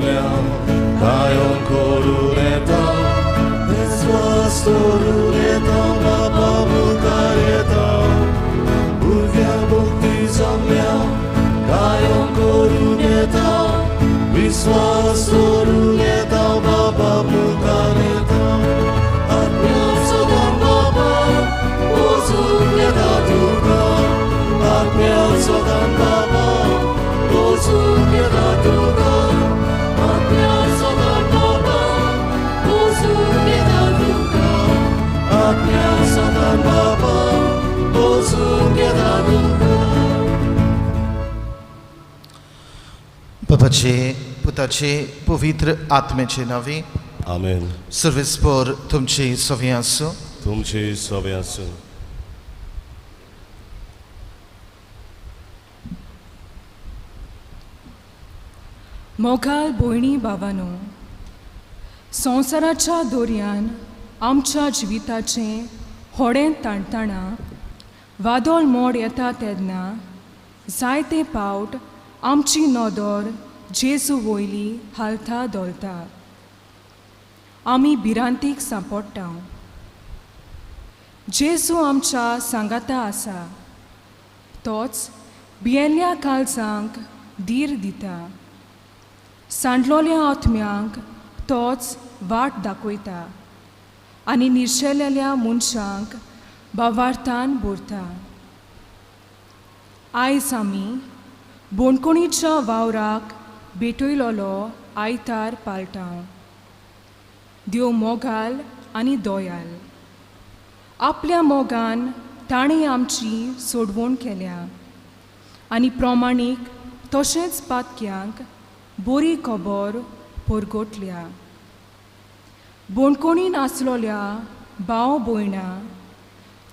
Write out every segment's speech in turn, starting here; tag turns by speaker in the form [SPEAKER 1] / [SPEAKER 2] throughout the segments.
[SPEAKER 1] 가요 고르네다 스와스토르네다 바바무가네다 우리아복디 성령 가요 고르네다 위스와스토르네다 바바무가네다 아미야서단 바바 오수게다 두가 아미야서단 바바 오수게다 두가
[SPEAKER 2] बाबाचे पुताचे पवित्र आत्म्याचे नावे
[SPEAKER 1] आमेन.
[SPEAKER 2] सर्वेस्पर तुमचे सवे आसूं.
[SPEAKER 1] तुमचे सवे आसूं.
[SPEAKER 3] मोगाल भयणी भावांनो, संवसाराच्या दोरयान आमच्या जिविताचें व्हडें ताणताणा वादळ मोड येता तेन्ना जायते पावट आमची नदर जेजू वयली हालता दोलता. आमी भिरांतीक सांपडटा. जेजू आमच्या सांगाता आसा. तोच भियेल्ल्या काळजांक धीर दिता. सांडलोल्या आत्म्यांक तोच वाट दाखयता आनी निर्शेलेल्या मनशांक भावार्थान भरता. आयज आमी बोणकोणीच्या वावराक भेटयलोलो आयतार पाळटां. देव मोगाल आनी दोयाल. आपल्या मोगान ताणें आमची सोडवण केल्या आनी प्रमाणीक तशेंच पातक्यांक बरी खबर परगटल्या. बोणकोणीन आसलोल्या भाव भयणां,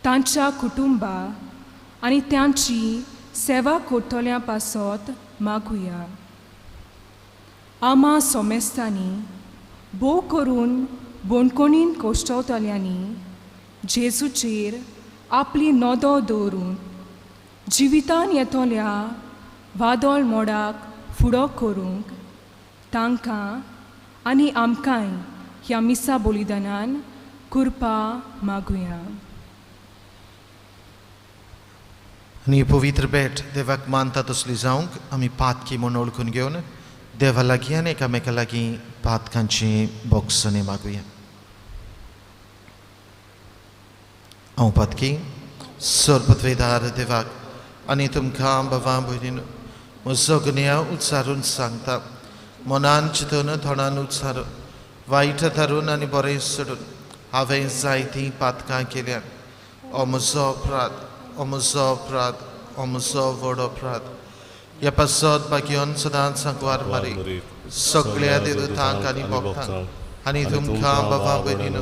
[SPEAKER 3] तांच्या कुटुंबां आनी त्यांची सेवा करतल्या पासत मागुया. आमा सोमेस्तांनी भोव करून बोणकोणीन कोश्टवतल्यांनी जेजूचेर आपली नदो दवरून जिवितान येतोल्या वादळ मोडाक फुडो करूंक तांकां आनी आमकांय ह्या मिसा बलिदानान कृपा मागुया.
[SPEAKER 2] आनी पवित्र भेट देवाक मानता तसली जावंक आमी पातकी म्हूण ओळखून घेवन देवा लागीं आनी एकामेका लागीं पातकांची बोगसणी मागुया. हांव पातकी सर्पत्वेदार देवाक आनी तुमकां भावां भयणीनो म्हजो गुन्यांव उच्चारून सांगता. मनान चिंतून थोडान उच्चारून वायट धरून आनी बरें सोडून हांवें जायतीं पातकां केल्यात. हो म्हजो अपराध, हो म्हजो अपराध, हो म्हजो व्हड अपराध. ह्या पासत घेवन सदांच सांकवार मारी सगळ्या देवतांक आनी भक्तांक आनी तुमकां भावां भयणीनो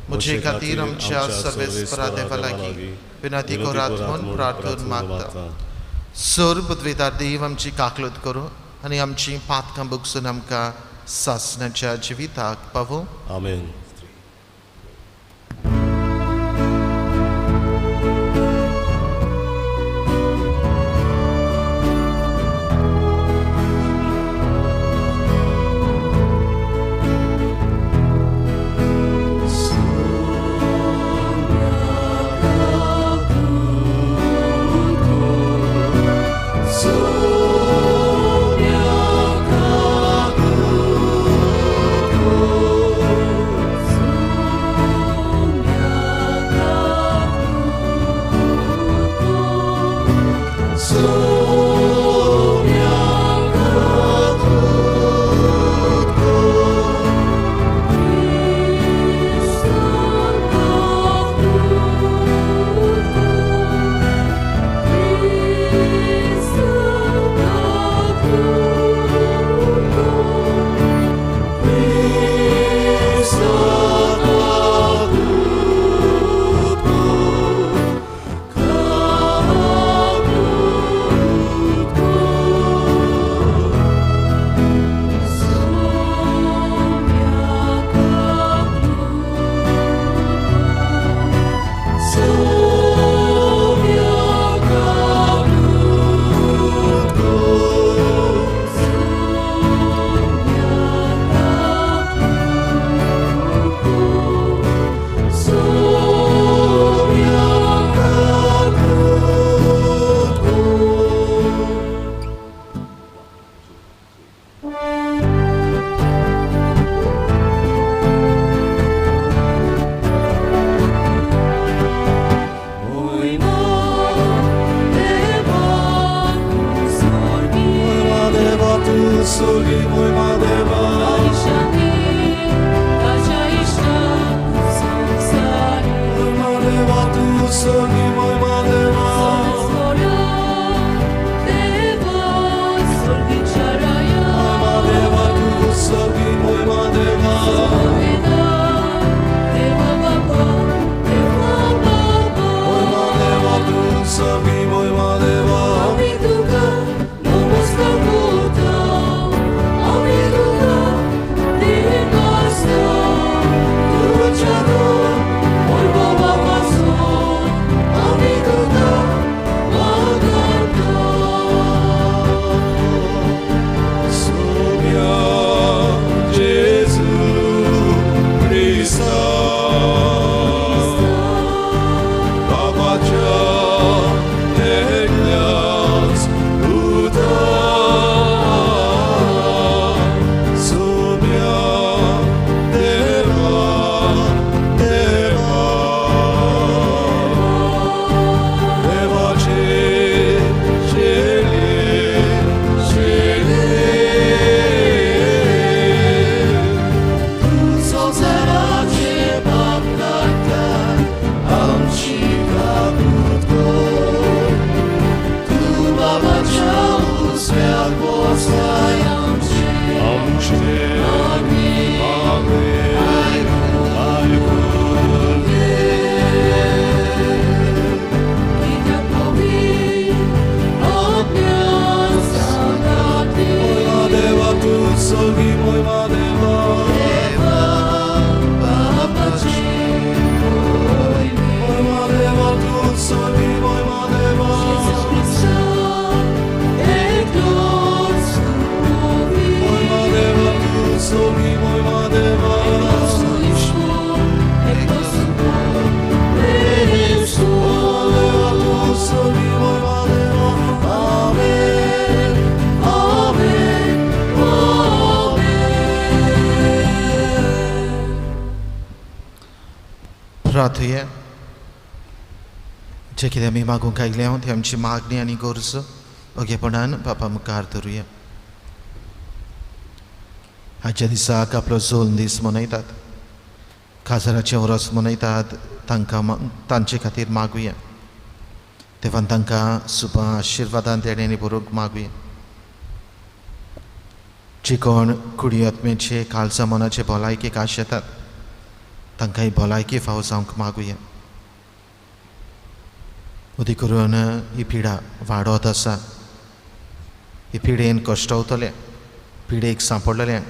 [SPEAKER 2] म्हजे खातीर आमच्या सर्वेस्परा देवा लागीं विनंती करात म्हूण प्रार्थून मागता. सर पदवेदार देव आमची काकलूत करूं आनी आमची पातकां भोगसून आमकां सासणाच्या जिविताक पावूं.
[SPEAKER 1] आमेन. sogi moi madeva. Madeva tu sogi moi madeva. Moi madeva tu sogi moi madeva.
[SPEAKER 2] प्रार्थूया जे कितें आमी मागूंक आयल्या ती आमची मागणी आनी गरज ओगेपणान बापा मुखार धरुया. आजच्या दिसाक आपलो जोल्म दीस मनयतात, काजाराचें उरोस मनयतात, तांचे खातीर मागुया. देवान तांकां सुपां आशिर्वादान तेणेंनी बरोवंक मागुया. जी कोण कुडी आत्मेचे काळजा मनाचे भलायकेक आश येतात तांकां ही भलायकी फावो जावंक मागुया. उदी करून ही पिडा वाडत आसा, ही पिडेन कश्टवतले, पिडेक सांपडलेल्यांक,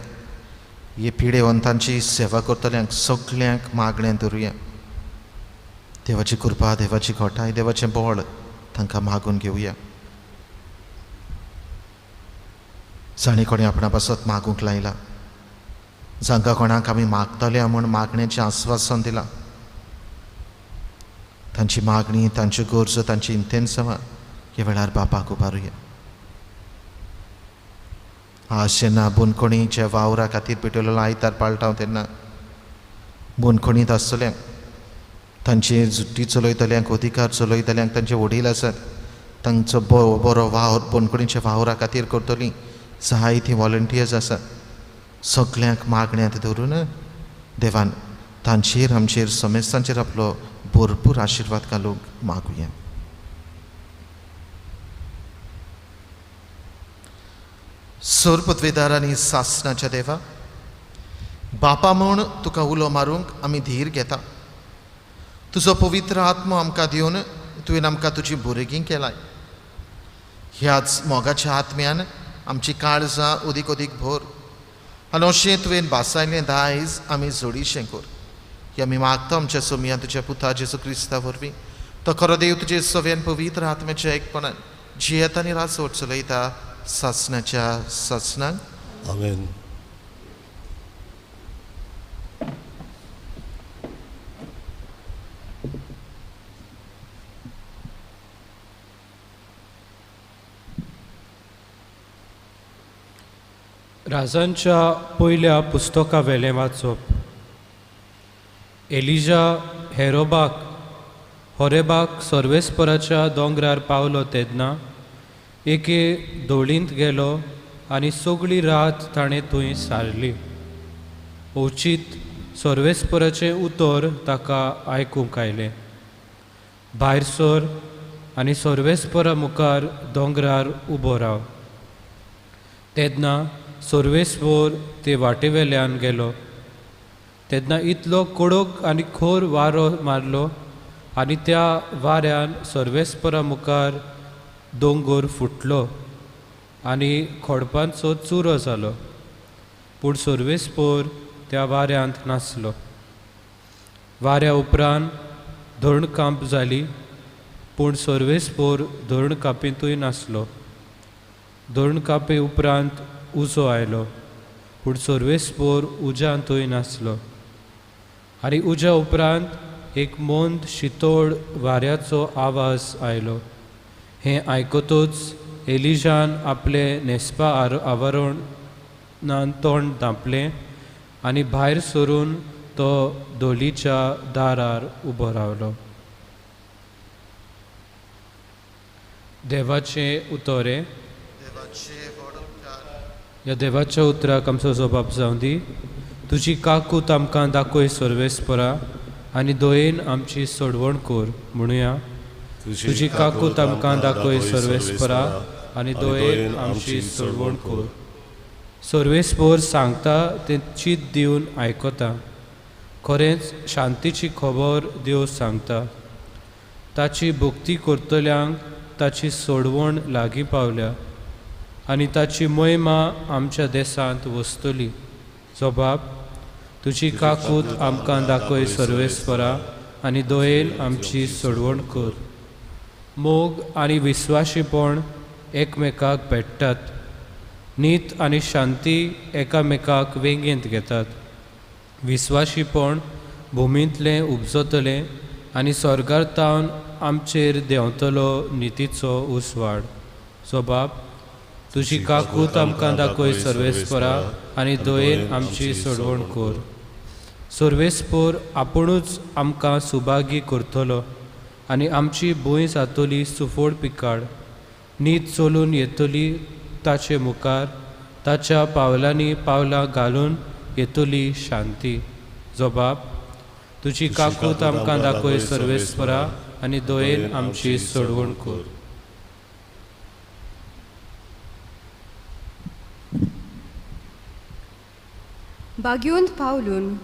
[SPEAKER 2] हे पिडेवंतांची सेवा करतल्यांक सगळ्यांक मागणें धरुया. देवाची कृपा, देवाची घोटाय, देवाचें बळ तांकां मागून घेवया. जाणी कोणी आपणा पासत मागूंक लायला, जांकां कोणाक आमी मागतले म्हूण मागणेचें आस्वासन दिलां, तांची मागणी, तांच्यो गरजो, तांची इंतेन्सवां ह्या वेळार बापाक उबारुया. आज जेन्ना बुनकोणीच्या वावरा खातीर पेटयलेलो आयतार पाळटाव तेन्ना बुनकोणींत आसतल्यांक, तांचे जुट्टी चलयतल्यांक, अधिकार चलयतल्यांक, तांचे वडील आसात, तांचो बरो वावर बुनकोणीच्या वावरा खातीर करतलीं जायतीं वॉलंटियर्स आसात, सगळ्यांक मागण्यांत धरून देवान तांचेर आमचेर समेस्तांचेर आपलो भरपूर आशिर्वाद घालूंक मागुया. सोर पदवेदार आनी सासणाच्या देवा, बापा म्हूण तुका उलो मारूंक आमी धीर घेता. तुजो पवित्र आत्मो आमकां दिवन तुवें आमकां तुजी भुरगीं केलाय. ह्याच मोगाच्या आत्म्यान आमची काळजां अदीक अदीक भर आनी अशें तुवें भासायलें दायज आमी जोडीशें कर. ही आमी मागता आमच्या सोमिया तुज्या पुता जेजू क्रिस्ता वरवीं. तो खरो देव तुजे सव्यान पवित्र आत्म्याच्या एकपणान जियेता आनी रासोट चलयता सासणाच्या सासणाक.
[SPEAKER 1] आमेन.
[SPEAKER 4] राजांच्या पयल्या पुस्तका वेलें वाचप. एलिजा हेरोबाक होरेबाक सर्वेस्पराच्या दोंगरार पावलो तेन्ना एके धवळींत गेलो आनी सगळी रात ताणें थंय सारली. ओचीत सर्वेस्पराचें उतर ताका आयकूंक आयलें. भायर सोर आनी सोर्वेस्परा मुखार दोंगरार उबो राव. तेन्ना सोर्वेस्पोर ते वाटेवेल्यान गेलो. तेन्ना इतलो कडक आनी खोर वारो मारलो आनी त्या वाऱ्यान सोर्वेस्परा मुखार दोंगर फुटलो आनी खोडपांचो चुरो जालो. पूण सोर्वेस्पोर त्या वाऱ्यांत नासलो. वाऱ्या उपरांत धरण कांप जाली, पूण सोर्वेस्पोर धरण कापींतूय नासलो. धरण कापे उपरांत उजो आयलो, पूण सोर्वेस्पोर उज्यांतूय नासलो. आनी उज्या उपरांत एक मोंद शितोळ वाऱ्याचो आवाज आयलो. हें आयकतूच एलिजान आपले न्हेसपा आवरणान तोंड धांपलें आनी भायर सरून तो धोलीच्या दारार उबो रावलो. देवाचें उतोरें. ह्या देवाच्या उतराक आमचो जबाब जावं दी. तुजी काकूत आमकां दाखय सोर्वेस्परा आनी दोयेन आमची सोडवण कर. म्हणुया, तुजी काकूत आमकां दाखय सोर्वेस्परा आनी दोयेन आमची सोडवण कर. सोर्वेस्पोर सांगता तें चीत दिवन आयकता. खरेंच शांतीची खबर देव सांगता. ताची भक्ती करतल्यांक ताची सोडवण लागीं पावल्या आनी ताची महिमा आमच्या देशांत वसतली. जबाब, तुजी काकूत आमकां दाखय सोर्वेस्परा आनी दोयेन आमची सोडवण कर. मोग आनी विस्वाशीपण एकमेकाक भेटतात. नीत आनी शांती एकामेकाक वेंगेंत घेतात. विस्वाशीपण भुमींतलें उपजतलें आनी स्वर्गांतावन आमचेर देंवतलो नितीचो उसवाड. जबाब, तुजी काकूत आमकां दाखय सोर्वेस्परा आनी दोयेन आमची सोडवण कर. सोर्वेस्पोर आपुणूच आमकां सुभागी करतलो आनी आमची भूंय जातली सुफोड पिकाड. नीत चलून येतली ताचे मुखार, ताच्या पावलांनी पावलां घालून येतली शांती. जबाब, तुजी काकूत आमकां दाखय सोर्वेस्परा आनी दोयेन आमची सोडवण कर.
[SPEAKER 5] बाग्योंत पावलून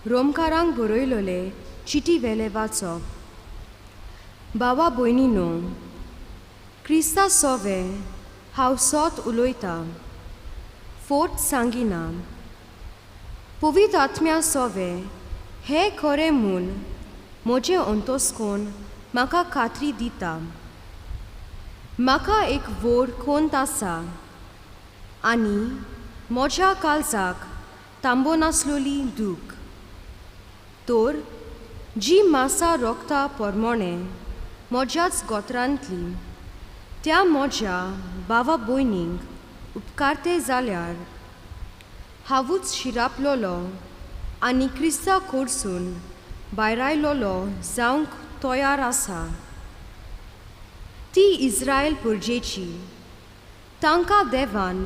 [SPEAKER 5] रोमकारांक बरयलोले चिटी वेले वाचप. बाबा भयणीनो, क्रिस्ता सोवे हांव सोत उलोयतां, फोट सांगिना. पवित्र आत्म्या सोवे हे खरें म्हूण म्हजें अंतस्कोन म्हाका खात्री दिता. म्हाका एक व्हड खोंत आसा आनी म्हज्या काळजाक तांबो नासलोली दूख. तर जी मासा रोगता पोरमोणे म्हज्याच गोत्रांतली त्या म्हज्या भावा भयणींक उपकारते जाल्यार हांवूच शिरापलोलो आनी क्रिस्ता कडसून भायर आयलोलो जावंक तयार आसा. ती इस्रायल परजेची. तांकां देवान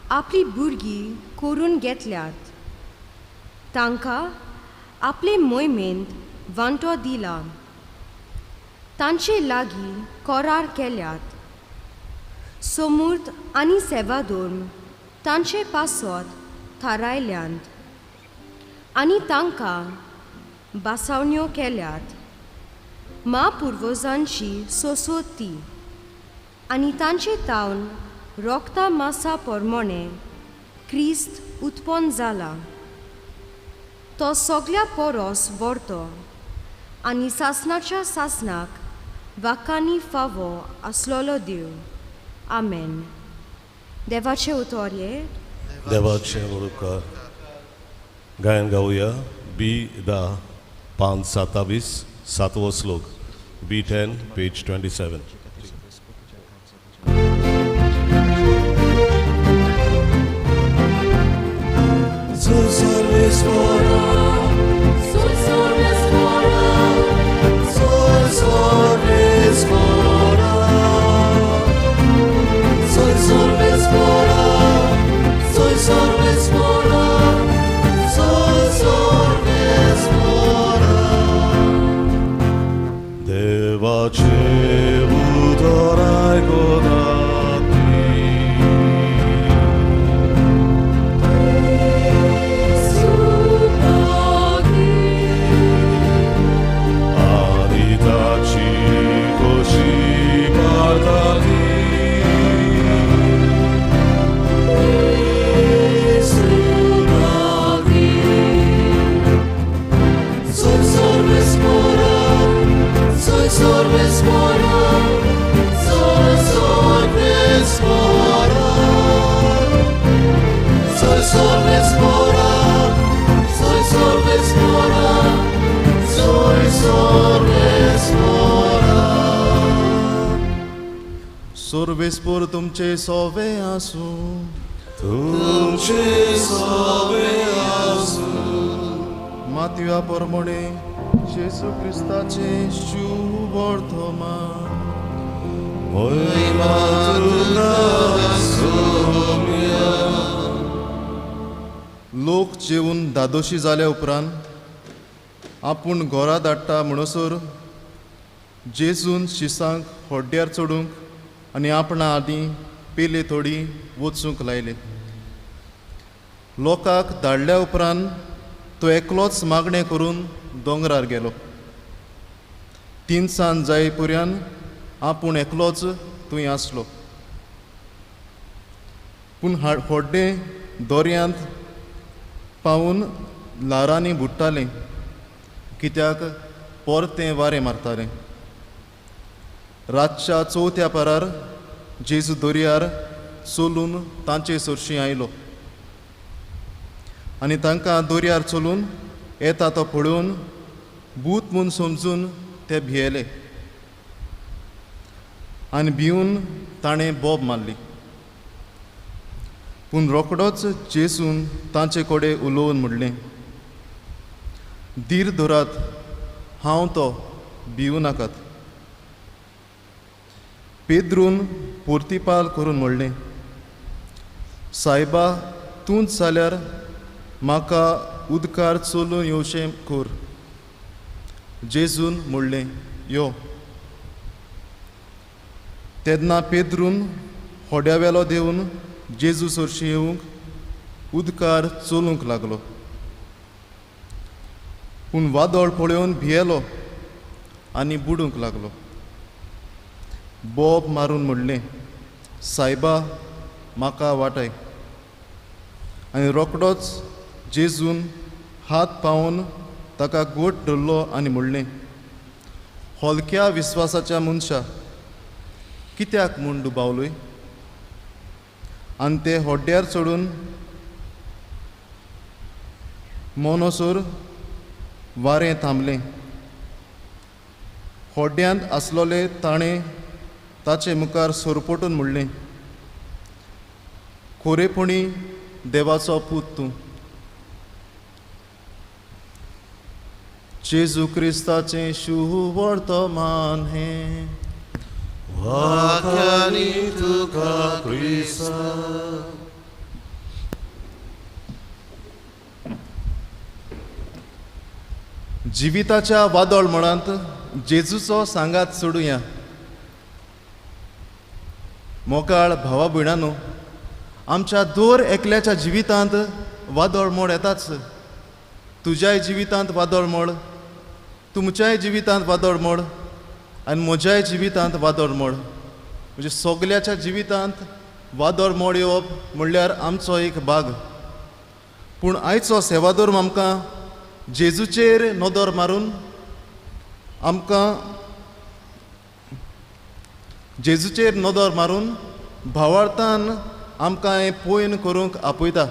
[SPEAKER 5] आपली भुरगीं करून घेतल्यात. तांकां आपले मोहिमेंत वांटो दिला. तांचे लागीं करार केल्यात. समूर्त आनी सेवा दवरून तांचे पासत थारायल्यांत आनी तांकां बासावण्यो केल्यात. महापुर्वजांची सोसोत ती आनी तांचे तावन रोगता मासा पोरमोणे क्रिस्त उत्पन्न जाला. तो सगल्या पोरोस व्हरतो आनी सासणाच्या सासणाक वाकांनी फावो आसलोलो देव. आमेन. देवाचे उतोर्ये.
[SPEAKER 1] देवाचे उपकार. गायन गाऊया B10 527 7वो श्लोक. B10 page 27.
[SPEAKER 6] सोर्वेस्पोर तुमचे सोवे आसूं
[SPEAKER 1] तुमचे सोवे
[SPEAKER 6] मातया परमणे जेजू क्रिस्ताचे शुभ वर्तमान लोक जेवून दादोशी जाल्या उपरांत आपूण घरा धाडटा म्हणसर जेजून शिसांक होड्ड्यार चडूंक आनी आपणा आदीं पेले थोडी वचूंक लायले. लोकांक धाडल्या उपरांत तो एकलोच मागणें करून दोंगरार गेलो. 3 सांज जाय पर्यंत आपूण एकलोच थंय आसलो. पूण व्हड्डें दोर्यांत पावून ल्हारांनी बुडटालें, कित्याक परतें वारें मारतालें. रातच्या 4थ्या पारार जेजू दर्यार चलून तांचे सरशी आयलो आनी तांकां दर्यार चलून येता तो पळोवन भूत म्हूण समजून ते भियेले आनी भिवून ताणें बोब मारली. पूण रोखडोच जेजून तांचे कडेन उलोवन म्हणलें, धीर धरात, हांव तो, भिवू नाकात. पेद्रून पोर्तिपाल करून म्हणलें, सायबा, तूंच जाल्यार म्हाका उदकार चलून येवचें कर. जेजून म्हणलें, यो. तेन्ना पेद्रून होड्यावेलो देंवन जेजू सरशी येवंक उदकार चलूंक लागलो. पूण वादळ पळोवन भियेलो आनी बुडूंक लागलो. बोब मारून म्हणलें, सायबा, म्हाका वाटाय. आनी रोखडोच जेजून हात पावून ताका गोट धरलो आनी म्हणलें, हलक्या विस्वासाच्या मनशा, कित्याक म्हूण दुबावलोय? आनी ते होड्ड्यार चडून मोनोसोर वारें थांबलें. होड्ड्यांत आसलोले ताणें ताचे मुखार सोरपटून म्हणलें, खोरेपणी देवाचो पूत तूं. जेजू क्रिस्ताचें शुभ वर्तमान हें.
[SPEAKER 1] वाक्यानी तुका क्रिस्ता.
[SPEAKER 6] जिविताच्या वादळ मळांत जेजूचो सांगात सोडुया. मोकाळ भावा भयणांनो, आमच्या दर एकल्याच्या जिवितांत वादळ मोड येताच. तुज्याय जिवितांत वादळ मोड, तुमच्याय जिवितांत वादळ मोड आनी म्हज्याय जिवितांत वादळ मोड. म्हणजे सगल्याच्या जिवितांत वादळ मोड येवप म्हणल्यार आमचो एक भाग. पूण आयचो सेवादोर आमकां जेजूचेर नदर मारून जेजूचेर नदर मारून भावार्थान आमकां हें पयन करूंक आपयता.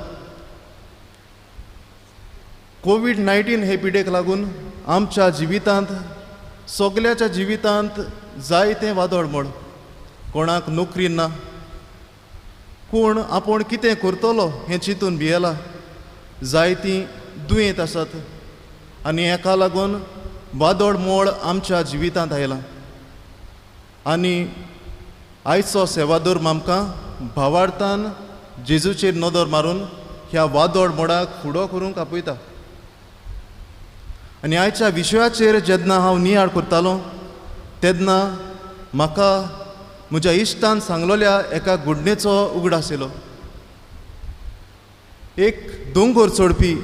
[SPEAKER 6] कोवीड-19 हे पिडेक लागून आमच्या जिवितांत, सगल्याच्या जिवितांत जायतें वादळ मोड. कोणाक नोकरी ना, कोण आपूण कितें करतलो हें चिंतून भियेला. जायतीं दुयेंत आसात आनी हेका लागून वादळ मोड आमच्या जिवितांत आयलां. आनी आयचो सेवादोर आमकां भावार्थान जेजूचेर नदर मारून ह्या वादळ मोडाक फुडो करूंक आपयता. आनी आयच्या विशयाचेर जेन्ना हांव नियाळ करतालो तेन्ना म्हाका म्हज्या इश्टान सांगलोल्या एका घडणेचो उगडास येयलो. एक दोंगर चडपी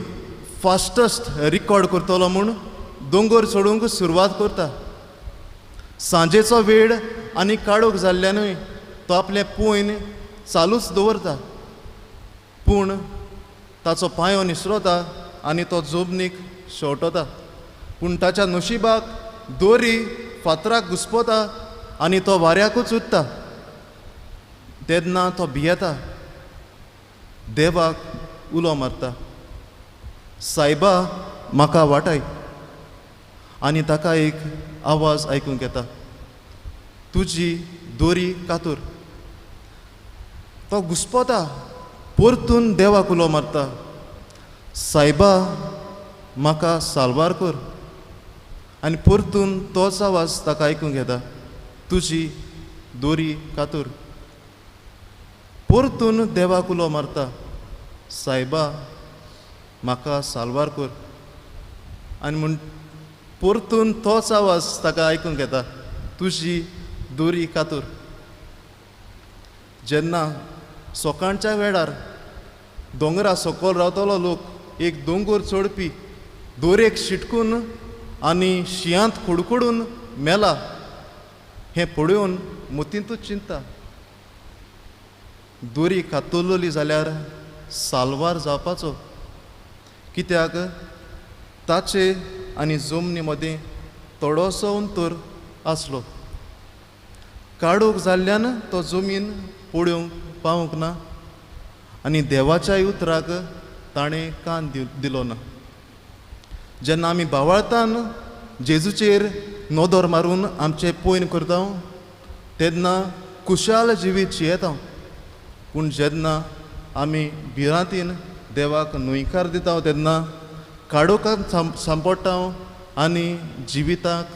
[SPEAKER 6] फास्टस्ट रिकॉर्ड करतलो म्हूण दोंगर चडूंक सुरवात करता. सांजेचो वेळ आनी काळोख जाल्ल्यानूय तो आपलें पोयन चालूच दवरता. पूण ताचो पांयो निसरता आनी तो जोबनीक शेवटता. पूण ताच्या नशिबाक दोरी फातराक घुस्पता आनी तो वाऱ्याकूच उरता. तेन्ना तो भियेता, देवाक उलो मारता, सायबा, म्हाका वाटाय. आनी ताका एक आवाज आयकूंक येता, तुजी दोरी कातूर. तो घुस्पोता परतून देवाक उलो मारता, सायबा म्हाका साल्वार कर. आनी परतून तोच आवाज ताका आयकूंक येता, तुजी दोरी कातूर. परतून देवाक उलो मारता, सायबा म्हाका साल्वार कर. आनी म्हूण परतून तोच आवाज ताका आयकूंक येता, तुजी दोरी कातूर. जेन्ना सकाळच्या वेळार दोंगरा सकयल रावतलो लोक एक दोंगर चडपी दोरेक शिटकून आनी शियांत खुडखुडून मेला हें पळोवन मतींतूच चिंता, दोरी कातरलोली जाल्यार साल्वार जावपाचो. कित्याक ताचे आनी जमनी मदीं थोडोसो अंतर आसलो. काडूक जाल्ल्यान तो जमीन पळोवंक पावूंक ना आनी देवाच्याय उतराक ताणें कान दिलो ना. जेन्ना आमी भावार्थान जेजूचेर नदर मारून आमचें पयन करता तेन्ना खुशाल जिवीत जियेता. पूण जेन्ना आमी भिरांतीन देवाक न्हयकार दिता तेन्ना काडोकाक सांपडटा आनी जिविताक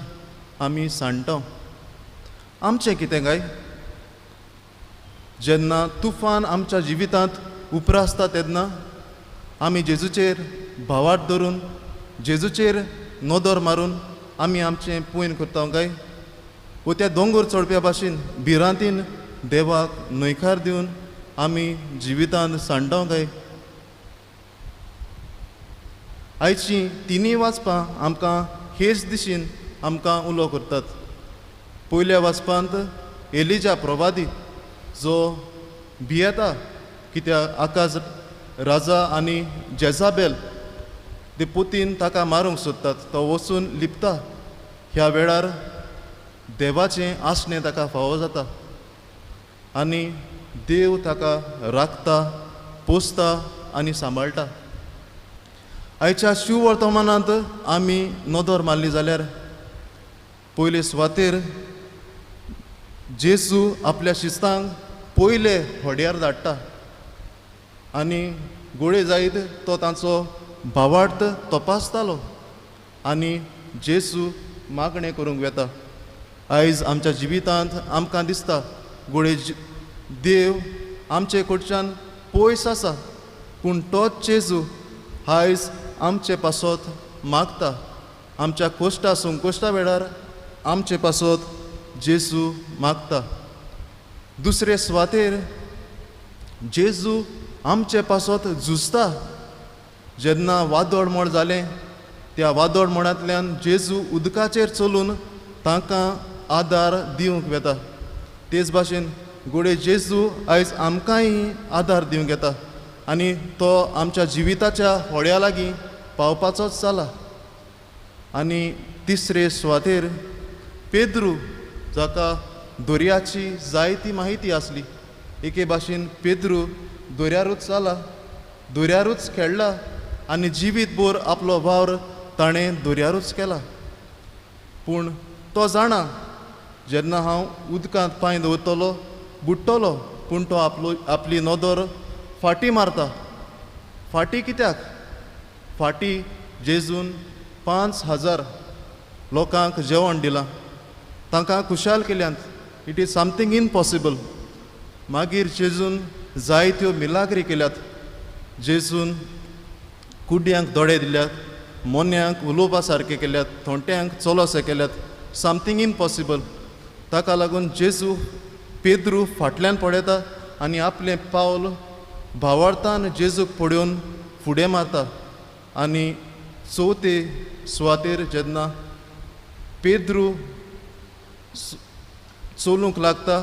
[SPEAKER 6] आमी सांडटा. आमचें कितें काय? जेन्ना तुफान आमच्या जिवितांत उपरासता तेन्ना आमी जेजूचेर भावार्थ धरून जेजूचेर नदर मारून आमी आमचें पयन करता काय? वो त्या दोंगर चडप्या भाशेन भिरांतीन देवाक न्हयकार दिवन आमी जिवितांत सांडटा काय? आयचीं तिनूय वाचपां आमकां हेच दिशेन आमकां उलो करतात. पयल्या वाचपांत एलिजा प्रवादी जो भियेता कित्याक आकाज राजा आनी जेजाबेल ते पुतीन ताका मारूंक सोदतात. तो वचून लिपता. ह्या वेळार देवाचें आसणें ताका फावो जाता आनी देव ताका राखता, पोसता आनी सांबाळटा. आयच्या शिव वर्तमानांत आमी नदर मारली जाल्यार पयले सुवातेर जेजू आपल्या शिस्तांक पयले होड्यार धाडटा आनी गोळे जायत तो तांचो भावार्थ तपासतालो आनी जेजू मागणें करूंक वेता. आयज आमच्या जिवितांत आमकां दिसता गोळे देव आमचे कडच्यान पयस आसा, पूण तोच जेजू आयज आमचे पासत मागता. आमच्या कोश्टा संकोश्टा वेळार आमचे पासत जेजू मागता. दुसरे सुवातेर जेजू आमचे पासत झुजता. जेन्ना वादळ जालें त्या वादळ मळांतल्यान जेजू उदकाचेर चलून तांकां आदार दिवंक वेता. तेच भाशेन गोडे जेजू आयज आमकांय आदार दिवंक येता आनी तो आमच्या जिविताच्या होड्या लागीं पावपाचोच जाला. आनी तिसरे सुवातेर पेद्रू जाका दर्याची जायती माहिती आसली. एके भाशेन पेद्रू दर्यारूच जाला, दर्यारूच खेळ्ळा आनी जिवीतभर आपलो वावर ताणें दर्यारूच केला. पूण तो जाणा जेन्ना हांव उदकांत पांय दवरतलो बुडटलो, पूण तो आपली नदर फाटी मारता. फाटी कित्याक? फाटी जेजून 5,000 लोकांक जेवण दिलां, तांकां खुशाल केल्यांत. It is something impossible. मागीर जेजून जायत्यो मिलाग्री केल्यात. जेजून कुड्यांक दोळे दिल्यात, मोन्यांक उलोवपा सारके केल्यात, थोंट्यांक चलोसे केल्यात. Something impossible. ताका लागून जेजू पेद्रू फाटल्यान पळयता आनी आपलें पावल भावार्थान जेजूक पळोवन फुडें मारता. आनी चवथे सुवातेर जेन्ना पेद्रू चलूंक लागता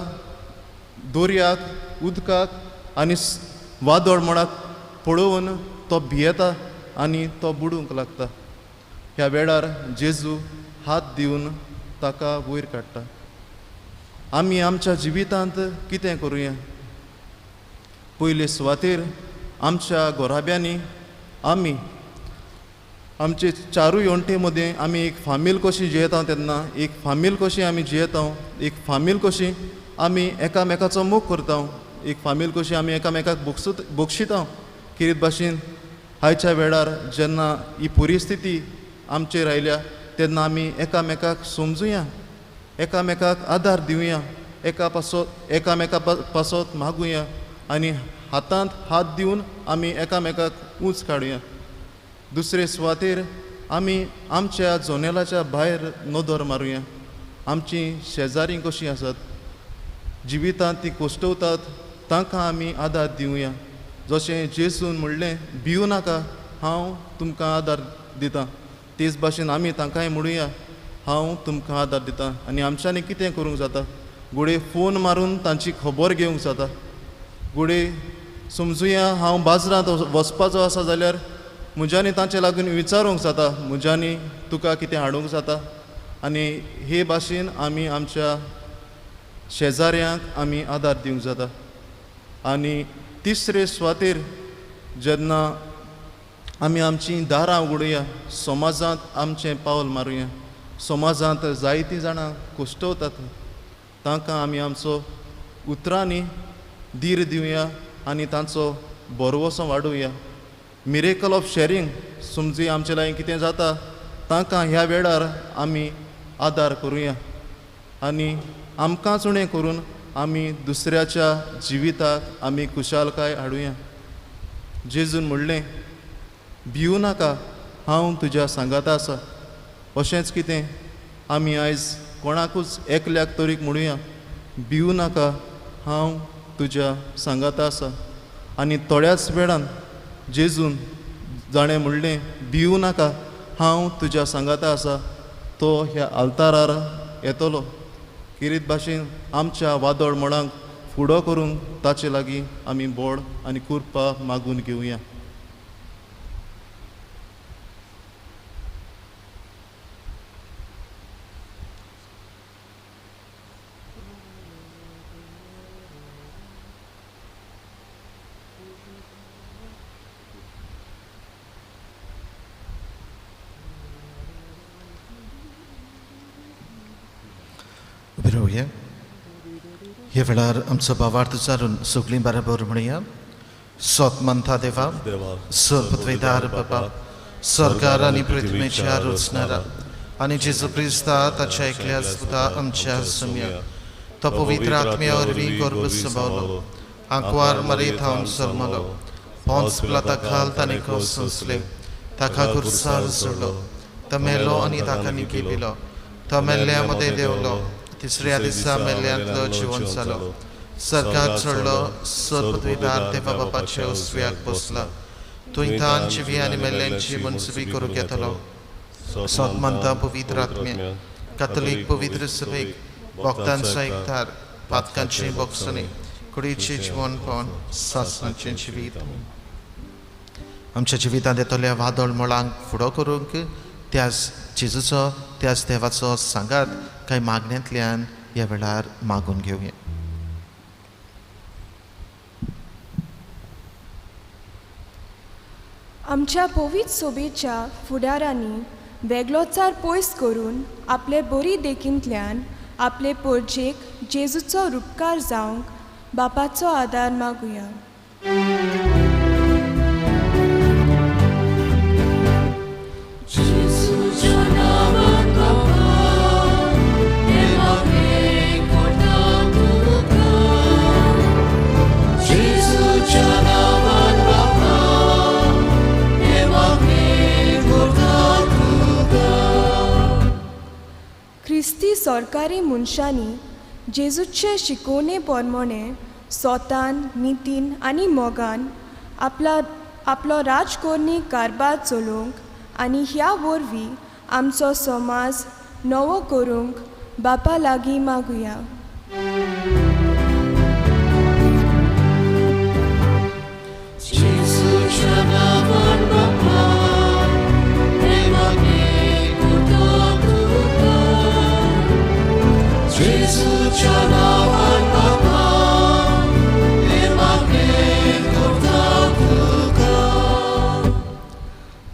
[SPEAKER 6] दर्याक, उदकाक आनी वादळ मळाक पळोवन तो भियेता आनी तो बुडूंक लागता. ह्या वेळार जेजू हात दिवन ताका वयर काडटा. आमी आमच्या जिवितांत कितें करुया? पयले सुवातेर आमच्या घोराब्यांनी आमी आमचे चारूय वण्टे मदीं आमी एक फामील कशी जियेता तेन्ना एक फामील कशी आमी जियेता, एक फामील कशी आमी एकामेकाचो मोग करता, एक फामील कशी आमी एकामेकाक बक्षिता कितें भाशेन आयच्या वेळार जेन्ना ही परिस्थिती आमचेर आयल्या तेन्ना आमी एकामेकाक समजुया, एकामेकाक आदार दिवया, एकामेका पासत मागुया आनी हातांत हात दिवन आमी एकामेकाक उंच काडुया. दुसरे सुवातेर आमी आमच्या जोनेलाच्या भायर नदर मारुया. आमची शेजारी कशीं आसात, जिवितांत ती कोश्टवतात, तांकां आमी आदार दिवया. जशें जेसून म्हणलें, भिवू नाका, हांव तुमकां आदार दितां. तेच भाशेन आमी तांकांय म्हणुया, हांव तुमकां आदार दितां. आनी आमच्यांनी कितें करूंक जाता? घोडे फोन मारून तांची खबर घेवंक जाता. घोडे समजुया हांव बाजारांत वचपाचो आसा जाल्यार म्हज्यांनी तांचे लागून विचारूंक जाता, म्हज्यांनी तुका कितें हाडूंक जाता. आनी हे भाशेन आमी आमच्या शेजाऱ्यांक आमी आदार दिवंक जाता. आनी तिसरे सुवातेर जेन्ना आमी आमचीं दारां उगडुया, समाजांत आमचें पावल मारुया. समाजांत जायतीं जाणां कोश्टवतात, तांकां आमी आमचो उतरांनी धीर दिवया आनी तांचो बरवसो वाडोवया. मिरेकल ऑफ शेरींग, समजी आमचे लागीं कितें जाता तांकां ह्या वेळार आमी आदार करुया. आनी आमकांच उणें करून आमी दुसऱ्याच्या जिविताक आमी खुशालकाय हाडुया. जेजून म्हणलें, भिवू नाका, हांव तुज्या सांगाता आसा. अशेंच कितें आमी आयज कोणाकूच एकल्याक तरीक म्हणुया, भिवू नाका, हांव तुज्या सांगाता आसा. आनी थोड्याच वेळान जेजून जाणें म्हणलें, भिवू नाका, हांव तुज्या सांगाता आसा, तो ह्या आल्तारार येतलो. किरीत भाशेन आमच्या वादळ मळांक फुडो करूंक ताचे लागीं आमी बोड आनी कृपा मागून घेवया.
[SPEAKER 2] उबे ह्या वेळार आमचो भावार्थ जारून सगळीं बरोबर म्हणुया. सोत मंथा देवा, सर्पत्वेदार बाबा, स्वर्गार आनी पृथ्वीच्या रचणारा आनी जेजू क्रिस्ता ताच्या एकल्या सुद्धा आमच्या सम्या तो पवित्र आत्म्या वरवीं गर्भ संभावलो, आंकवार मरेत हांव जल्मलो, पोंच पिलाता खाल ताणें खोस सोंसले, ताका खुर्सार जोडलो, तो मेलो आनी ताका निखिलिलो, तो मेल्ल्या मदें देंवलो, तिसऱ्या दिसा मेल्ल्यांतलो जिवंत जालो, सर्गाक चडलो, सर्पत्वेदार देवा बापाच्या उजव्याक बसला, तुयें जिवी आनी मेल्ल्यांची मनसुबी करूंक येतलो. सोत म्हणटा पवित्र आत्म्या, कॅथोलीक पवित्र सभेक, भक्तांचो एकठार, पातकांची बक्षणी, कुडीचें जिवनपण, सासणाचें जिवीत. आमच्या जिवितांत येतल्या वादळ मळांक फुडो करूंक त्याच जेजूचो, त्याच देवाचो सांगात कांय मागण्यांतल्यान ह्या वेळार मागून घेवया.
[SPEAKER 3] आमच्या पवित्र सोबेच्या फुडाऱ्यांनी वेगळोचार पयस करून आपले बरी देखींतल्यान आपले परजेक जेजूचो उपकार जावंक बापाचो आदार मागुया. ख्रिस्ती सरकारी मनशांनी जेजूचे शिकोवणे पोरमोणे सोतान, नितीन आनी मोगान आपलो राजकोरणी कारबार चलोवंक आनी ह्या वरवीं आमचो समाज नवो करूंक बापा लागीं मागुया.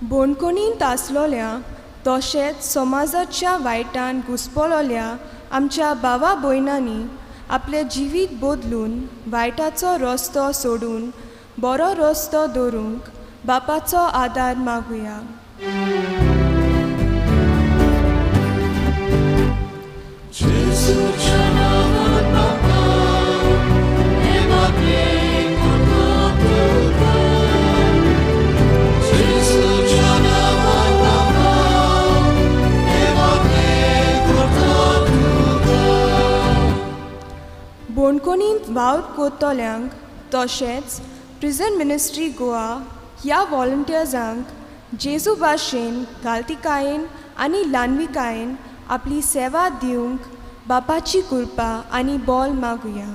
[SPEAKER 3] बोणकोणींत आसलोल्या तशेंच समाजाच्या वायटान घुस्पलोल्या आमच्या भावा भयणांनी आपले जिवीत बदलून वायटाचो रस्तो सोडून बरो रस्तो दवरूंक बापाचो आदार मागुया. बोणकोणींत वावर कोत्तोल्यांक तशेंच प्रिझन मिनिस्ट्री गोवा ह्या व्हॉलंटियर्सांक जेजू भाशेन घालतिकायेन आनी ल्हानविकायेन आपली सेवा दिवंक बापाची कृपा आनी बोल मागुया.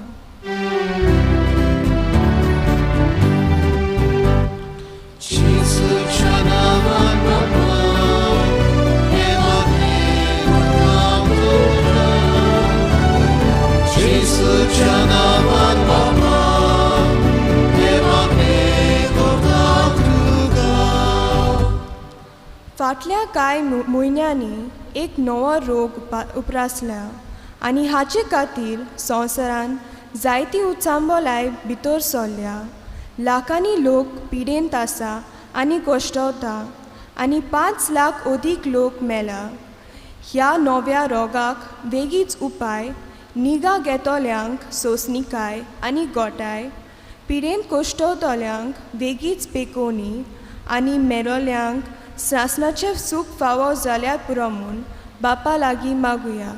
[SPEAKER 3] फाटल्या कांय म्हयन्यांनी एक नवो रोग उप्रासला आनी हाचे खातीर संवसारान जायती उचांबोलाय भितर सरल्या. लाखांनी लोक पिडेंत आसा आनी कश्टवता आनी 5 लाख अदीक लोक मेला. ह्या नव्या रोगाक वेगीच उपाय, निगा घेतोल्यांक सोंसणीकाय आनी गोठाय, पिडेंत कश्टवतोल्यांक वेगीच पेकोवणी आनी मेरोल्यांक सासणाचें सूख फावो जाल्यार पुरो म्हूण बापा लागीं मागुया.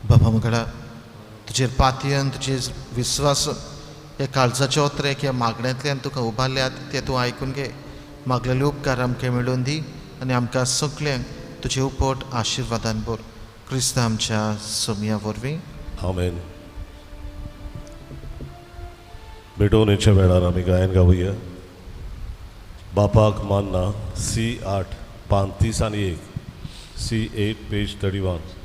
[SPEAKER 2] बाबा मुखारा तुजेर पातयेन तुजेर विस्वास हे काळजाचे ओत्रेक ह्या मागण्यांतल्यान तुका उबारल्यात ते तूं आयकून घे. मागलेले उपकार आमकां मेळून दी आनी आमकां सगल्यांक तुजे उपोट आशिर्वादान भर. क्रिस्त आमच्या सोमया वरवीं
[SPEAKER 1] आमेन. मिटवणेच्या वेळार आमी गायन गावुया. बापाक मानना C8 पान 30 आनी 1 C8 पेज 31.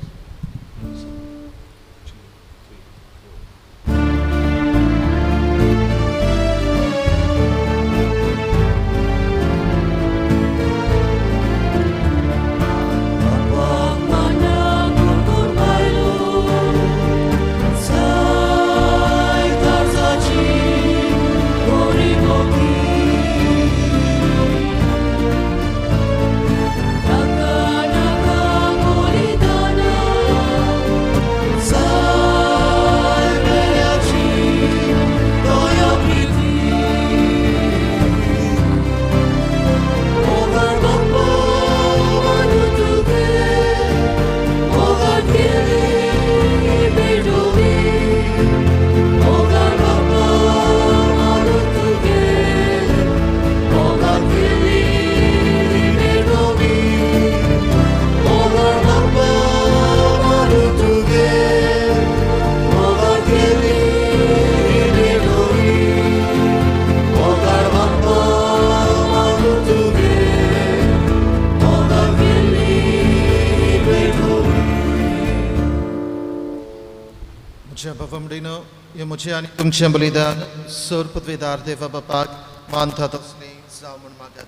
[SPEAKER 2] मुझे आनी तुमचें बलिदान सर पदवेदार देवा बापाक मानता तसलें जावं म्हूण मागत.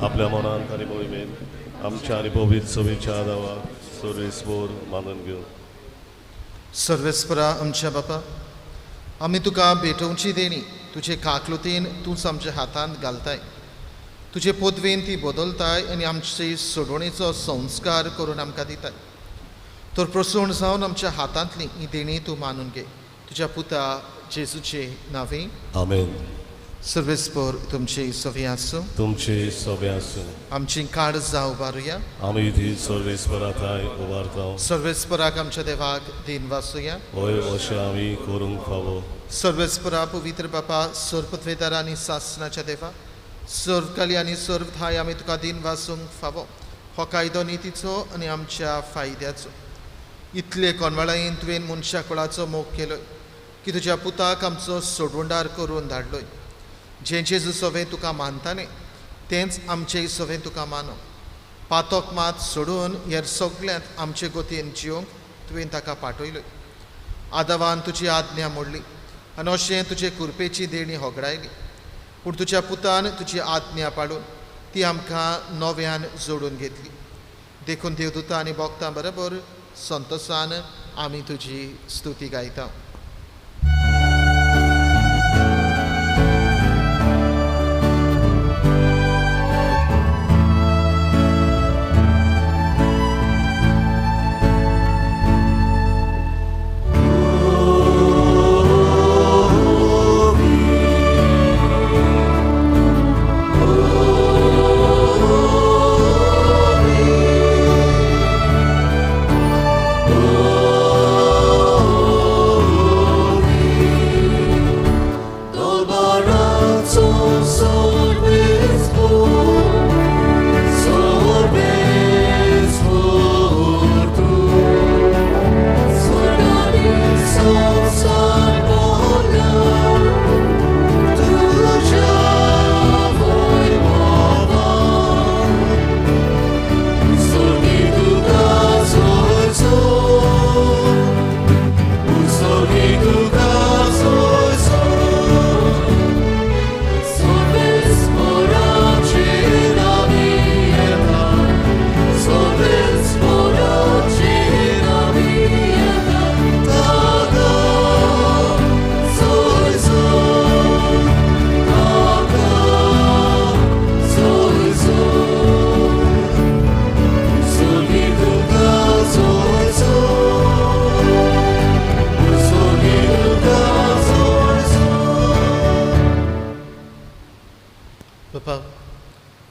[SPEAKER 1] आपल्या मनांत आनी मोहिमेंत आमच्या आनी पवित्र सभेच्या आदाराक सर्वेस्वर मानून घेवन.
[SPEAKER 2] सर्वेस्परा आमच्या बापा, आमी तुका भेटोवची देणी तुजे काकलुतीन तूंच आमच्या हातांत घालताय. तुजे पदवेन ती बदलताय आनी आमचे सोडवणेचो संस्कार करून आमकां दिताय. तर प्रसन्न जावन आमच्या हातांतली ही देणी तूं मानून घे. तुज्या पुता जेजूचे नांवे
[SPEAKER 1] आमेन.
[SPEAKER 2] सर्वेस्पर तुमची सवी आसूं.
[SPEAKER 1] तुमचे सवे आसूं.
[SPEAKER 2] आमची काळजां उबारुया.
[SPEAKER 1] आमी ती सर्वेस्पराताय उबारता.
[SPEAKER 2] सर्वेस्पराक आमच्या देवाक दिन वासुया.
[SPEAKER 1] होय अशें आमी करूंक फावो.
[SPEAKER 2] सर्वेस्परा पवित्र बापा, सर्व पदवेदार आनी सासणाच्या देवा, सर्व कली आनी सर्व थाय आमी तुका दिन वासूंक फावो. हो कायदो नितीचो आनी आमच्या फायद्याचो. इतले कोनवाळायेन तुवें मनशा कुळाचो मोग केलोय की तुज्या पुताक आमचो सोडवंडार करून धाडलोय. जे जेजू सवे तुका मानताले तेंच आमचे सवें तुका मानो. पातोक मात सोडून हेर सगळ्यांत आमचे गोतेन जिवंक तुवें ताका पाठयलो. आदवान तुजी आज्ञा मोडली आनी अशें तुजे कुरपेची देणी होगडायली. पूण तुज्या पुतान तुजी आज्ञा पाडून ती आमकां नव्यान जोडून घेतली. देखून देवदूतां आनी भक्तां बरोबर संतोशान आमी तुजी स्तुती गायता.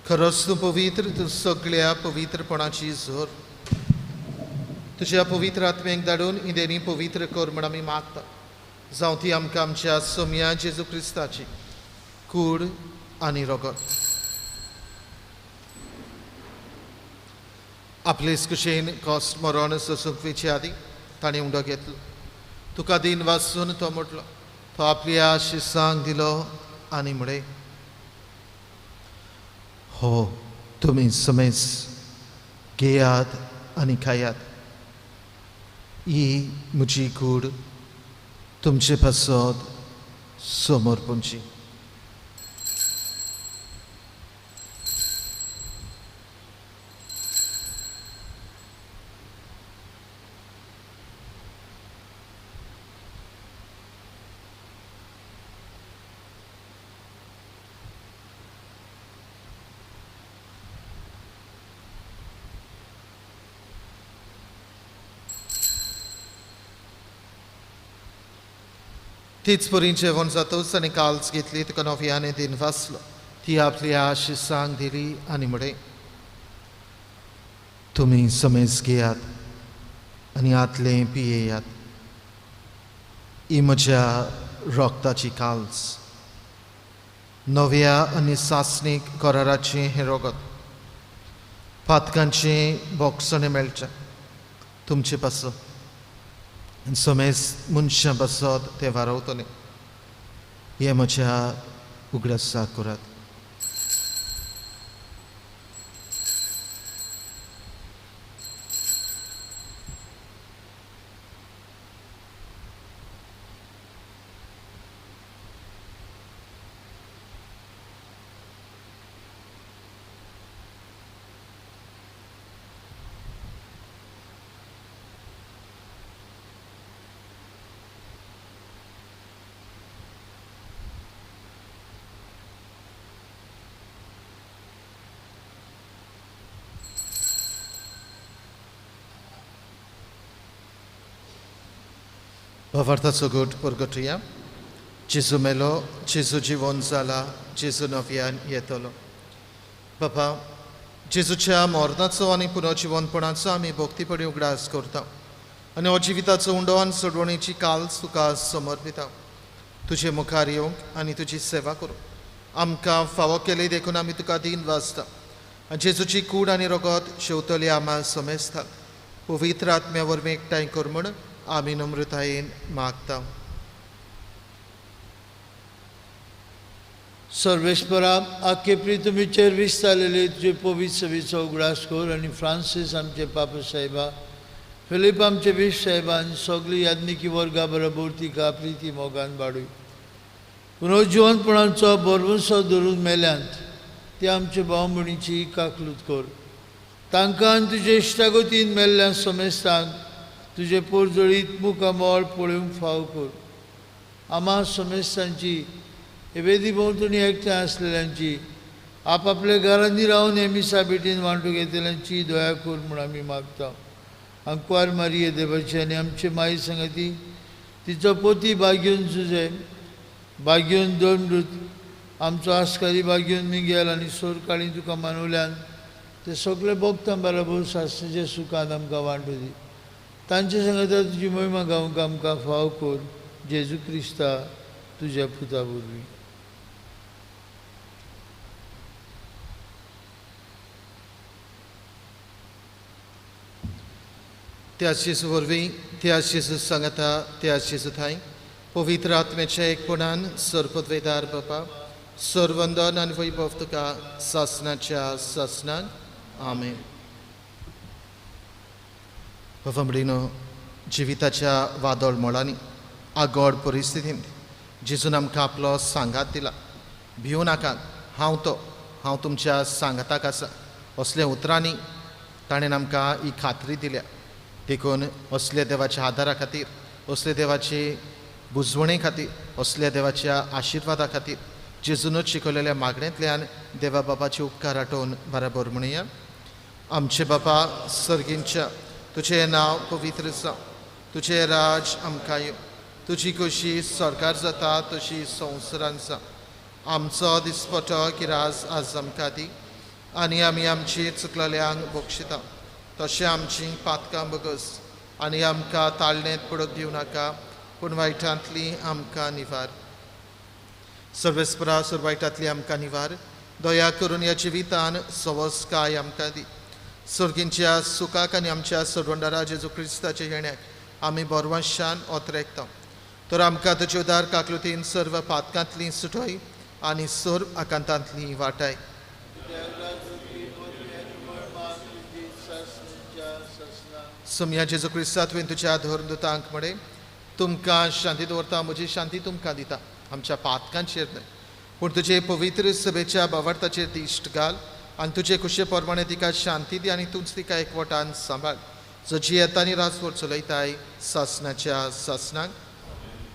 [SPEAKER 2] खरोच तूं पवित्र, तूं सगळ्या पवित्रपणाची झोर. तुज्या पवित्र आत्म्याक धाडून ही देणी पवित्र कर म्हण आमी मागता. जावं ती आमकां आमच्या सोम्या जेजू क्रिस्ताची कूड आनी रगत. आपलेच कुशेन कॉस्ट मरण सोसूंक वेचे आदी ताणें उंडो घेतलो. तुका दिन वाचून तो म्हटलो. तो आपल्या शिसांक दिलो आनी म्हळे, हो तुमी समेज घेयात आनी खायात. ही म्हजी कूड तुमचे पासत समर्पणची. तीच परी जेवण जातोच आनी काल्स घेतली तुका नव्याने दिन वाचलो. ती आपल्या शिसांक दिली आनी म्हळे, तुमी समेज घेयात आनी आतले पियेयात. ही म्हज्या रोगताची काल्स. नव्या आनी सासणीक कराराचें हें रगत. पातकांचें बोगसणें मेळचें तुमचे पासत. समेज मनशां पासत ते वारवतले. हे म्हज्या उगडासा करात. Bawartaco gód purgatoria. Jezu melo, Jezu जीवन जाला, Jezu नव्यान येतलो. बापा, जेजूच्या मरणाचो आनी पुनर्जीवनपणाचो आमी भक्तीपणी उगडास करता. आनी हो जिविताचो उंडो आनी सोडवणेची काल्स तुका समर्पिता. तुजे मुखार येवंक आनी तुजी सेवा करूंक आमकां फावो केली देखून आमी तुका दिन वाजता. आनी जेजूची कूड आनी रगत शेवतली आम्हा समेस्तात. पवित्र आत्म्या वरवीं एकठांय कर म्हण आमी नम्रतायेन मागता.
[SPEAKER 7] सर्वेस्परा आख्खे प्रितुमीचेर विस्तारलेले तुजे पवित्र सभेचो उगडास कर आनी फ्रांसीस आमचे पाप साहेबा फिलीप आमचे बिश साहेबा आनी सगळी याज्ञिकी वर्गा बरोबर तिका प्रिती मोगान वाडूय पुनर्जिवनपणाचो बरवंसो धरून मेल्यांत ते आमचे भाव भयणीची काकलूत कर तांकां आनी तुजे इश्टागतीन मेल्ल्या समेस्तांक तुजे पोरजळीत मुखामोळ पळोवंक फाव कर आम्हा समेस्तांची वेदी भोंवतणी एकठांय आसलेल्यांची आपआपल्या घरांनी रावन हे मिसा भेटीन वांटून घेतल्यांची दया कर म्हूण आमी मागता अंकवार मारिये देवाची आनी आमचे माई संगती तिचो पोती भाग्योन जुजे भाग्योन दोंडूत आमचो आस्कारी भाग्योन मिगेल आनी सोर काळी तुका मानवल्यान ते सगळे भोगतां बरोबर सासणेच्या सुखान आमकां वांटू दी तांचे संगता तुजी महिमा गावंक आमकां फाव कर जेजू क्रिस्ता तुज्या पुता वरवीं
[SPEAKER 2] त्या शिशु वरवीं त्या शिशु सांगता त्या शिशु थंय पवित्र आत्म्याच्या एकपणान सरपदवेदार बापा सर्वंदन आनी वैभव तुका सासनाच्या सासनान आमेन. भवमडीनो जिविताच्या वादळ मोळांनी आगोड परिस्थितींत जेजून आमकां आपलो सांगात दिला. भिवू नाकात, हांव तुमच्या सांगाताक आसा असल्या उतरांनी ताणें आमकां ही खात्री दिल्या. देखून असल्या देवाच्या आदारा खातीर असल्या देवाचे बुजवणे खातीर असल्या देवाच्या आशिर्वादा खातीर जेजूनच शिकवलेल्या मागण्यांतल्यान देवा बाबाचे उपकार आठोवन बराबर म्हणुया. आमचे बाबा सर्गींच्या तुझें नांव पवित्र जावं, तुझें राज आमकां येवं, तुजी कशी सरकार जाता तशी संवसारांत जावं. आमचो दिसपटो किराज आज आमकां दी आनी आमी आमची चुकलेल्यांक बक्षिता तशें आमची पातकां बगस आनी आमकां ताळणेंत पडूंक दिवं नाका पूण वायटांतली आमकां निवार. सर्वेस्परा सुरवायटांतली आमकां निवार. दया करून ह्या जिवितान सवस्काय आमकां दी. सर्गींच्या सुखाक आनी आमच्या सर्वंडारा जेजू क्रिस्ताच्या येण्याक आमी बोरवांशान ओतरेकता. तर आमकां तुजे उदार काकलुतीन सर्व पातकांतली सुटय आनी सर्व आकांतांतली वाटाय. सोम्या जेजू क्रिस्ता तुवें तुज्या धोरदुतांक म्हणे तुमकां शांती दवरता, म्हजी शांती तुमकां दिता. आमच्या पातकांचेर न्हय पूण तुजे पवित्र सभेच्या बावार्थाचेर ती इश्ट घाल आनी तुजे खुशे प्रमाणे तिका शांती दी आनी तूंच तिका एकवटान सांबाळ. जशी येता आनी रासभर चलयताय सासनाच्या सासनाक.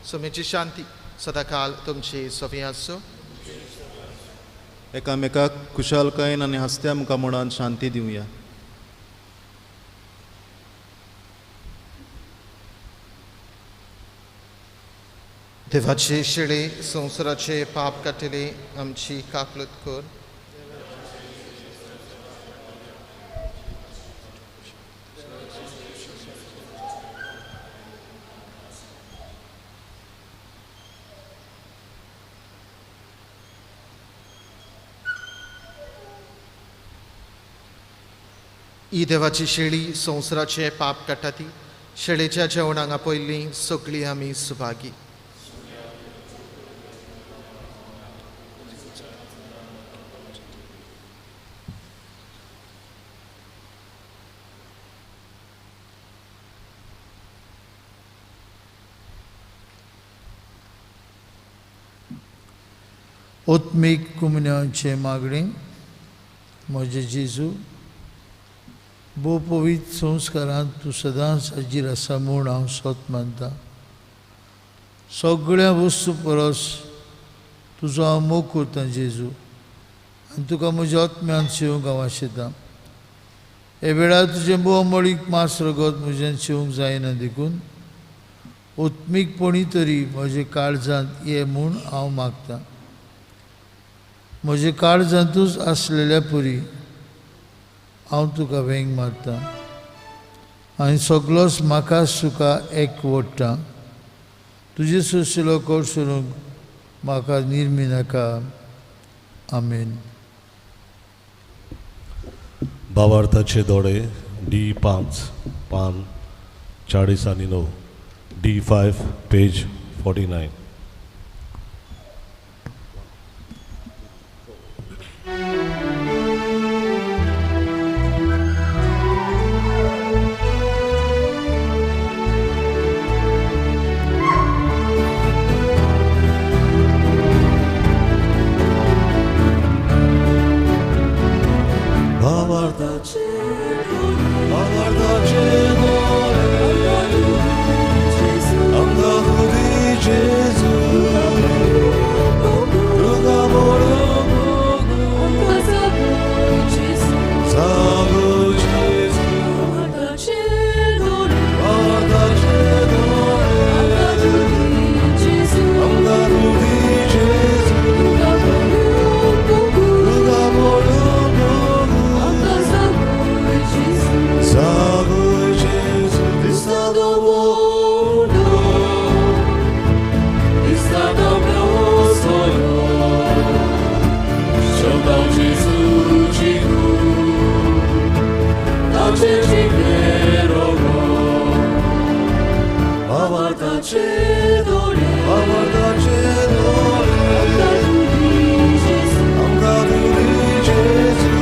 [SPEAKER 2] सोम्याची शांती सदांकाल तुमची सोबी आसूं.
[SPEAKER 6] एकामेकाक खुशालकायेन आनी हस्त्या मुखां म्हणून शांती दिवया. देवाचे शेळे संवसाराचे पाप काटिले आमची काकलूत कर. ही देवाची शेळी संवसाराचे पाप काडटा ती शेळेच्या जेवणाक आपयल्ली सगळीं आमी सुभागी.
[SPEAKER 8] ओत्मीक कुमन्याचे मागणी म्हजे जेजू भोव पवित्र संस्कारांत तूं सदांच हाजीर आसा म्हूण हांव सोत मानता. सगळ्या वस्तू परस तुजो हांव मोग करता जेजू आनी तुका म्हज्या आत्म्यान शिवूंक हांव आशेतां. हे वेळार तुजें भोव मळीक मास रगत म्हज्यान शिवूंक जायना देखून ओत्मीकपणी तरी म्हजे काळजांत ये म्हूण हांव मागतां. म्हजे काळजांतूच आसलेल्या परी हांव तुका वेंग मारतां आनी सगळोच म्हाका सुका एक वोडटा. तुजे सुशिलो कोर्सुरूंक म्हाका निर्मी नाका. आमेन.
[SPEAKER 1] भावार्थाचे दोडे D5 पान 40 आणि 9 D5 पेज 49. आवाजाचे दोळे आमकां दुरी जेजू तुका जागोय जेजू.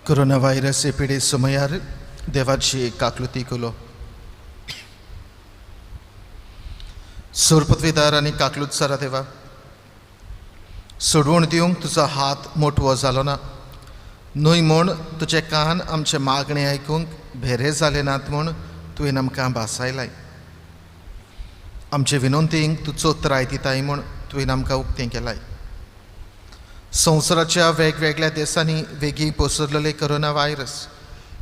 [SPEAKER 2] कोरोना व्हायरस एपिडे समयार देवाची काकलुती केलो. सोरपतवेदार आनी काकलुतसारा देवा, सोडवण दिवंक तुजो हात मोठवो जालो ना. न्हय म्हूण तुजे कान आमचे मागणे आयकूंक भेरे जाले नात म्हूण तुवें आमकां भासायलाय. आमचे विनंतींक तूं चोत्राय दिताय म्हूण तुवें आमकां उक्तें केलाय. संवसाराच्या वेगवेगळ्या देशांनी वेगळी पसरलेले कोरोना व्हायरस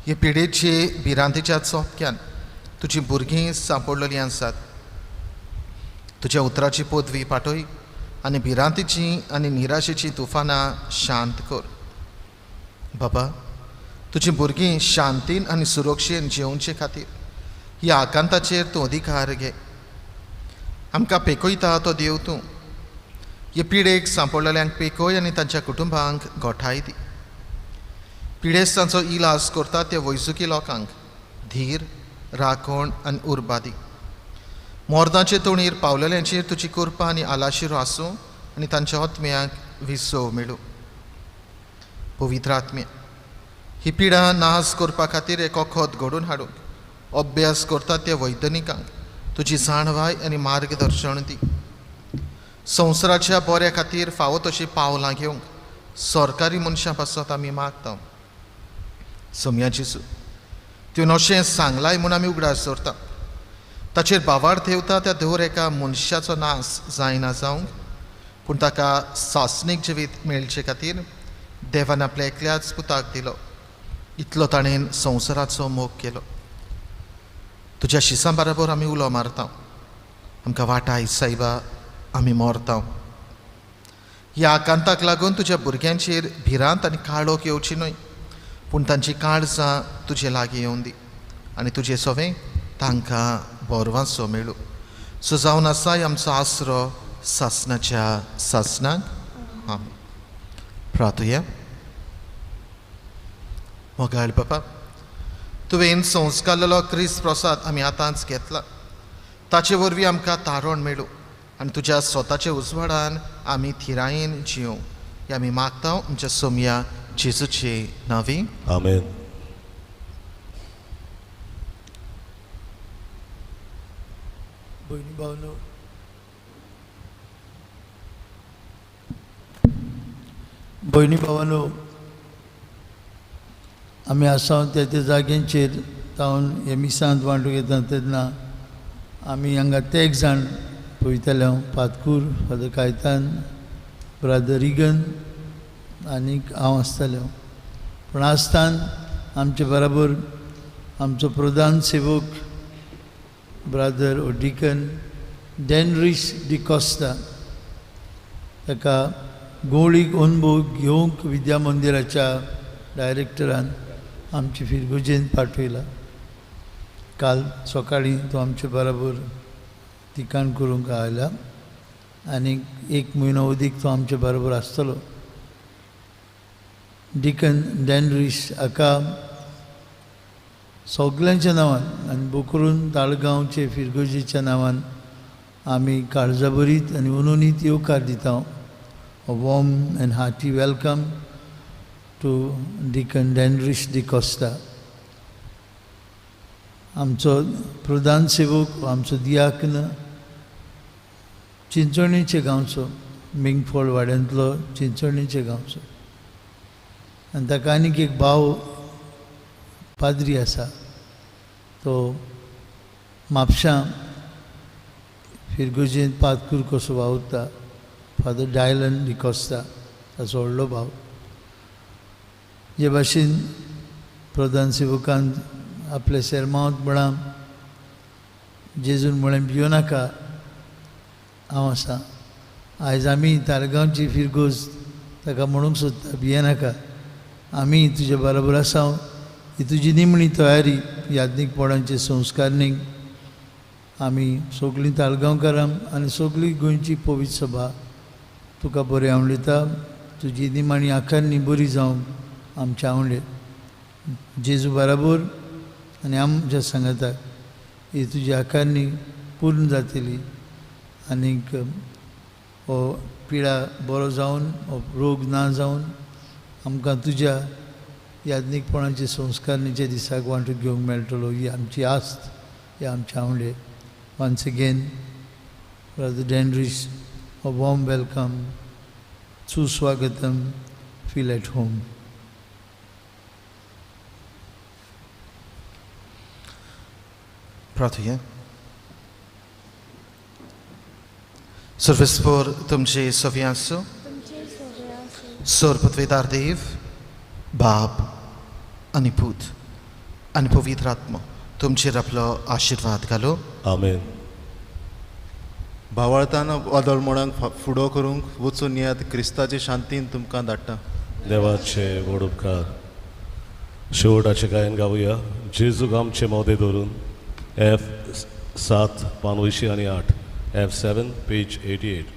[SPEAKER 2] हे पिडेचे भिरांतीच्या चोपक्यान तुजीं भुरगीं सांपडलेलीं आसात. तुज्या उतराची पदवी पाठय आनी भिरांतीची आनी निराशेची तुफानां शांत कर. बाबा, तुजीं भुरगीं शांतीन आनी सुरक्षेन जेवचे खातीर ह्या आकांताचेर तूं अधिकार घे. आमकां पेकयता तो देव तूं. हे पिडेक सांपडलेल्यांक पेकय आनी तांच्या कुटुंबांक गोठाय दी. पिडेस्तांचो इलाज करता त्या वैजकी लोकांक धीर, राखण आनी उर्बा दी. मोर्दांचे तोणीर पावलेल्यांचेर तुजी कृपा आनी आलाशिरो आसूं आनी तांच्या आत्म्याक विसव मेळूं. पवित्र आत्म्या, ही पिडा नाश करपा खातीर एक वखद घडोवन हाडूंक अभ्यास करता त्या वैज्ञानिकांक तुजी जाणवाय आनी मार्गदर्शन दी. संवसाराच्या बऱ्या खातीर फावो तशीं पावलां घेवंक सरकारी मनशां पासत आमी मागता. सोम्या जेजू, तुवें अशें सांगलाय म्हूण आमी उगडास दवरता. ताचेर बावार ठेवता त्या दर एका मनशाचो नाश जायना जावंक, पूण ताका सासणीक जिवीत मेळचे खातीर देवान आपल्या एकल्याच पुताक दिलो. इतलो ताणेन संवसाराचो मोग केलो. तुज्या शिसां बरोबर आमी उलो मारता. आमकां वाटाय सायबा, आमी मोरता. ह्या आकांताक लागून तुज्या भुरग्यांचेर भिरांत आनी काळोख येवची न्हय, पूण तांची काळजां तुजे लागीं येवन दी आनी तुजें सोवें तांकां बोरवांचो मेळूं. सो जावन आसाय आमचो आसरो सासणाच्या सासणाक. आमीन. प्रार्थुया. मोगाळ बापा, तुवें संस्कारलेलो क्रिस्त प्रसाद आमी आतांच घेतला. ताचे वरवीं आमकां तारण मेळूं आनी तुज्या स्वताच्या उजवाडान आमी थिरायेन जियों. हे आमी मागता आमच्या सोम्या जेजूचे नांवी.
[SPEAKER 1] आमेन.
[SPEAKER 7] भयणी भावनो, भयणी भावानो, आमी आसा त्या जाग्यांचेर जावन हे मिसांत वांटूंक येता तेन्ना आमी हांगा ते एक जाण पळयताले. पातकूर, फादर कायतान, ब्रादर रिगन आनीक हांव आसताले. पूण आसतान आमचे बराबर आमचो प्रधान सेवक ब्रादर ओडिकन डेनरिस डिकोस्ता, ताका गोळीक अनुभव घेवंक विद्या मंदिराच्या डायरेक्टरान आमची फिरगोजेन पाठयला. काल सकाळीं तो आमचे बराबर ठिकाण करूंक आयला आनी एक म्हयनो अदीक तो आमचे बरोबर आसतलो. डिकन डेनरिस हाका सगळ्यांच्या नांवान आनी बोकरून ताळगांवचे फिरगोजेच्या नांवान आमी काळजाबरीत आनी उनुनीत येवकार दिता. A warm and hearty welcome to deacon Denris D'Costa. आमचो प्रधान सेवक, आमचो दियाकन चिंचोणीचे गांवचो, मिंगफोळ वाड्यांतलो चिंचोणीचे गांवचो. आनी ताका आनीक एक भाव पाद्री आसा, तो म्हापशां फिरगोजेन पातकूर कसो वावुरता, फादर डायलन डिकोस्ता, ताचो व्हडलो भाव. जे भाशेन प्रधान सेवकान आपल्या सेरमांत म्हणां जेजून म्हळें भियो नाका, हांव आसा. आयज आमी ताळगांवची फिरगोज ताका म्हणूंक सोदता, भिये नाका, आमी तुजे बरोबर आसा. ही तुजी निमणी तयारी याज्ञीकपणाचे संस्कारनीक आमी सगळीं ताळगांवकारां आनी सगळी गोंयची पवित्र सभा तुका बरें आवडटा, तुजी निमाणी आखांनी बरी जावं आमचे आवडे. जेजू बराबर आनी आमच्या सांगाताक ही तुजी आखांनी पूर्ण जातली आनीक हो पिडा बरो जावन हो रोग ना जावन आमकां तुज्या याज्ञिकपणाचे संस्कारनीच्या दिसाक वांटून घेवंक मेळटलो ही आमची आस्त, हे आमचे आवडे. Once again, Brother Denris, a warm welcome, Suswagatam, feel at home.
[SPEAKER 2] प्रार्थूया. सर्वेस्पर तुमचे सवी आसूं. सर्वपत्वेदार देव, बाप आनी पूत आनी पवित्र आत्मा तुमचेर आपलो आशिर्वाद घालो.
[SPEAKER 1] आमेन.
[SPEAKER 6] भावार्थान वादळमोडांक फुडो करूंक वचून येयात. क्रिस्ताचे शांतीन तुमकां धाडटा.
[SPEAKER 1] देवाचे व्हड उपकार. शेवटाचे गायन गावुया. जेजूक आमचे मोदे धरून. F7 पानवयशी आनी 8. F7 page 88.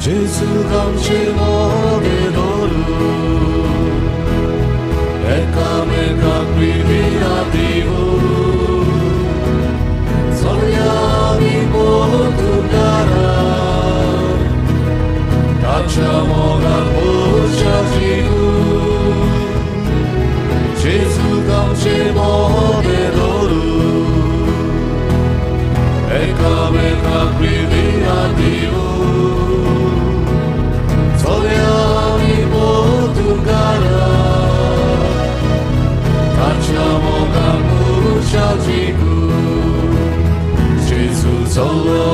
[SPEAKER 1] Jezus amche moge doru, ekameka privativu, soljami potugara, tacciamo la voce giù. Jezus amche moge doru, ekameka privativu. Soljami potugara, facciamo camuccia gigu, Gesù solo